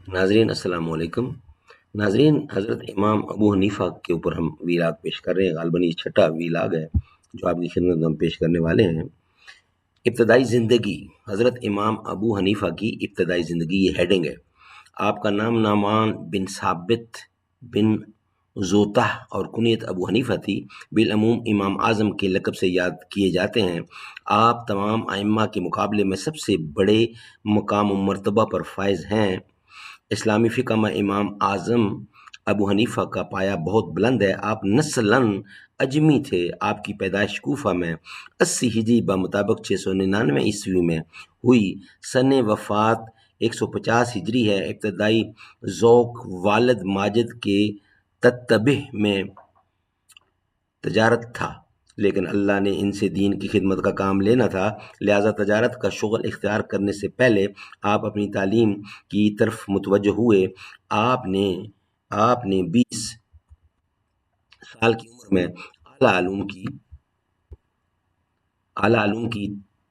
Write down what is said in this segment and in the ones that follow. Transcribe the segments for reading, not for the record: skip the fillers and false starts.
ناظرین السلام علیکم۔ ناظرین، حضرت امام ابو حنیفہ کے اوپر ہم ویلاگ پیش کر رہے ہیں۔ غالباً یہ چھٹا ویلاگ ہے جو آپ کی خدمت میں ہم پیش کرنے والے ہیں۔ ابتدائی زندگی، حضرت امام ابو حنیفہ کی ابتدائی زندگی، یہ ہیڈنگ ہے۔ آپ کا نام نعمان بن ثابت بن زوطہ اور کنیت ابو حنیفہ تھی۔ بالعموم امام اعظم کے لقب سے یاد کیے جاتے ہیں۔ آپ تمام ائمہ کے مقابلے میں سب سے بڑے مقام و مرتبہ پر فائز ہیں۔ اسلامی فقہ میں امام اعظم ابو حنیفہ کا پایہ بہت بلند ہے۔ آپ نسلاً اجمی تھے۔ آپ کی پیدائش کوفہ میں 80 ہجری بمطابق 699 عیسوی میں ہوئی۔ سن وفات 150 ہجری ہے۔ ابتدائی ذوق والد ماجد کے تتبع میں تجارت تھا، لیکن اللہ نے ان سے دین کی خدمت کا کام لینا تھا، لہذا تجارت کا شغل اختیار کرنے سے پہلے آپ اپنی تعلیم کی طرف متوجہ ہوئے۔ آپ نے 20 سال کی عمر میں اعلیٰ علوم کی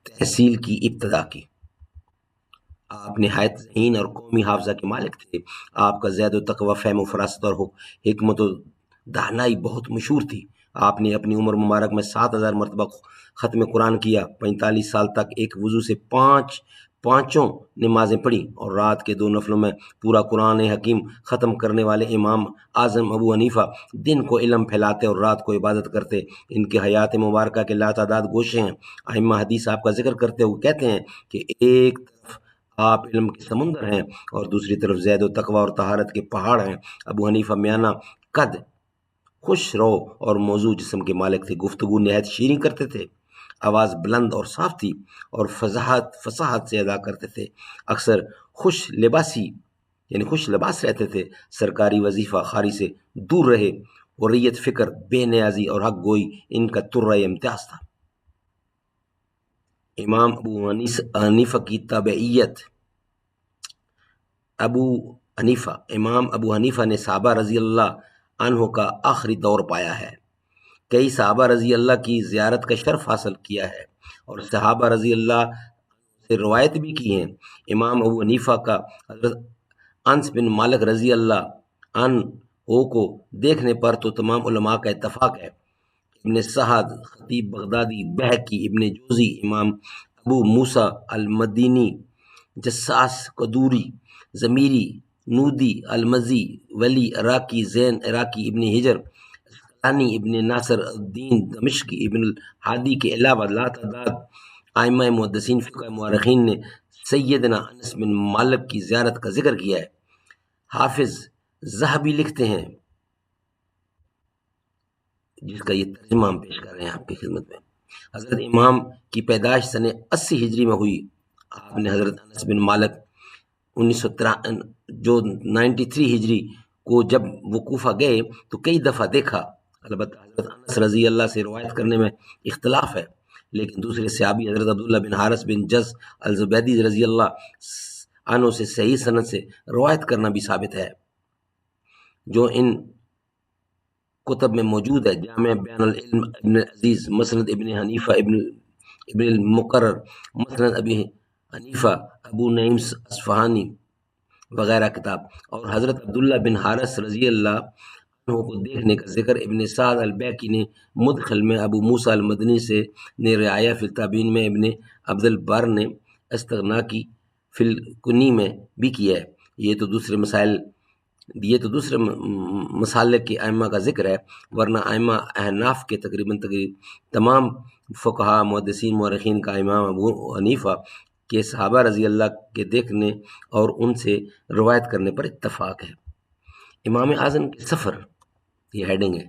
تحصیل کی ابتدا کی۔ آپ نہایت ذہین اور قومی حافظہ کے مالک تھے۔ آپ کا زید و تقوی، فہم و فراست اور حکمت و دانائی بہت مشہور تھی۔ آپ نے اپنی عمر مبارک میں 7000 مرتبہ ختم قرآن کیا۔ 45 سال تک ایک وضو سے پانچوں نمازیں پڑھی اور رات کے 2 نفلوں میں پورا قرآن حکیم ختم کرنے والے امام اعظم ابو حنیفہ دن کو علم پھیلاتے اور رات کو عبادت کرتے۔ ان کی حیات مبارکہ کے لاتعداد گوشے ہیں۔ ائمہ حدیث آپ کا ذکر کرتے ہوئے کہتے ہیں کہ ایک طرف آپ علم کے سمندر ہیں اور دوسری طرف زید و تقوی اور طہارت کے پہاڑ ہیں۔ ابو حنیفہ میانہ قد، خوش رو اور موضوع جسم کے مالک تھے۔ گفتگو نہایت شیریں کرتے تھے، آواز بلند اور صاف تھی اور فصاحت سے ادا کرتے تھے۔ اکثر خوش لباس رہتے تھے۔ سرکاری وظیفہ خاری سے دور رہے۔ حریت فکر، بے نیازی اور حق گوئی ان کا ترہ امتیاز تھا۔ امام ابو حنیفہ کی تابعیت۔ امام ابو حنیفہ نے صحابہ رضی اللہ عنہ کا آخری دور پایا ہے۔ کئی صحابہ رضی اللہ کی زیارت کا شرف حاصل کیا ہے اور صحابہ رضی اللہ سے روایت بھی کی ہیں۔ امام ابو حنیفہ کا حضرت انس بن مالک رضی اللہ عنہ کو دیکھنے پر تو تمام علماء کا اتفاق ہے۔ ابن سعد، خطیب بغدادی، بہقی، ابن جوزی، امام ابو موسیٰ المدینی، جساس، قدوری، ضمیری، نودی، المزی، ولی عراقی، زین عراقی، ابن حجر اسقلانی، ابن ناصر الدین دمشقی، ابن الحادی کے علاوہ لاتعداد ائمہ محدثین، فقہ مورخین نے سیدنا انس بن مالک کی زیارت کا ذکر کیا ہے۔ حافظ ذہبی لکھتے ہیں، جس کا یہ ترجمہ ہم پیش کر رہے ہیں آپ کی خدمت میں۔ حضرت امام کی پیدائش سن 80 ہجری میں ہوئی۔ آپ نے حضرت انس بن مالک 93 ہجری کو جب وہ کوفہ گئے تو کئی دفعہ دیکھا۔ البتہ حضرت انس رضی اللہ سے روایت کرنے میں اختلاف ہے، لیکن دوسرے صحابی حضرت عبداللہ بن حارث بن جز الزبیدی رضی اللہ عنہ سے صحیح سند سے روایت کرنا بھی ثابت ہے، جو ان کتب میں موجود ہے: جامع بیان العلم ابن عزیز، مسند ابن حنیفہ ابن المقرر، مسند ابی حنیفہ ابو نعیم اصفہانی وغیرہ کتاب، اور حضرت عبداللہ بن حارث رضی اللہ عنہ کو دیکھنے کا ذکر ابن سعد البیقی نے مدخل میں، ابو موسیٰ المدنی نے رعایا فی التابعین میں، ابن عبد البر نے استغناقی فی الکنی میں بھی کیا ہے۔ یہ تو دوسرے مسالک کے ائمہ کا ذکر ہے، ورنہ ائمہ احناف کے تقریباً تمام فقہا، محدثین، مورخین کا امام ابو حنیفہ کے صحابہ رضی اللہ کے دیکھنے اور ان سے روایت کرنے پر اتفاق ہے۔ امام اعظم کے سفر، یہ ہیڈنگ ہے۔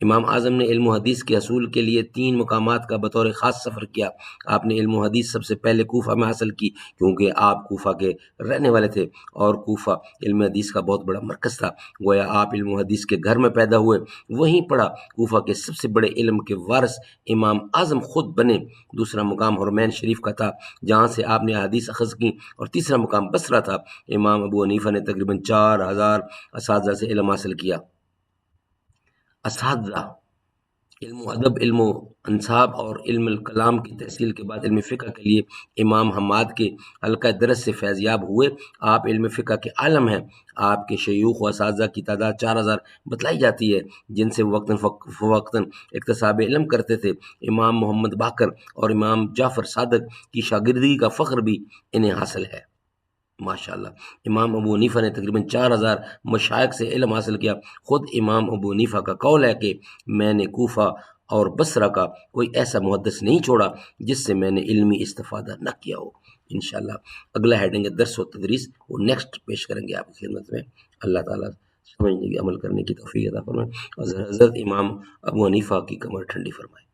امام اعظم نے علم و حدیث کے حصول کے لیے 3 مقامات کا بطور خاص سفر کیا۔ آپ نے علم و حدیث سب سے پہلے کوفہ میں حاصل کی، کیونکہ آپ کوفہ کے رہنے والے تھے اور کوفہ علم حدیث کا بہت بڑا مرکز تھا۔ گویا آپ علم و حدیث کے گھر میں پیدا ہوئے، وہیں پڑھا۔ کوفہ کے سب سے بڑے علم کے وارث امام اعظم خود بنے۔ دوسرا مقام حرمین شریف کا تھا، جہاں سے آپ نے حدیث اخذ کی، اور تیسرا مقام بصرہ تھا۔ امام ابو حنیفہ نے تقریباً 4000 اساتذہ سے علم حاصل کیا۔ اساتذہ علم و ادب، علم و انصاب اور علم الکلام کی تحصیل کے بعد علم فقہ کے لیے امام حماد کے حلقہ درس سے فیضیاب ہوئے۔ آپ علم فقہ کے عالم ہیں۔ آپ کے شیوخ و اساتذہ کی تعداد 4000 بتلائی جاتی ہے، جن سے وقتاً فوقتاً اکتساب علم کرتے تھے۔ امام محمد باقر اور امام جعفر صادق کی شاگردی کا فخر بھی انہیں حاصل ہے۔ ماشاءاللہ، امام ابو حنیفہ نے تقریباً 4000 مشائخ سے علم حاصل کیا۔ خود امام ابو حنیفہ کا قول ہے کہ میں نے کوفہ اور بصرہ کا کوئی ایسا محدث نہیں چھوڑا جس سے میں نے علمی استفادہ نہ کیا ہو۔ انشاءاللہ اگلا ہیڈنگ ہے درس و تدریس، وہ نیکسٹ پیش کریں گے آپ کی خدمت میں۔ اللہ تعالیٰ سمجھنے کی، عمل کرنے کی توفیق عطا فرمائے اور حضرت امام ابو حنیفہ کی کمر ٹھنڈی فرمائے۔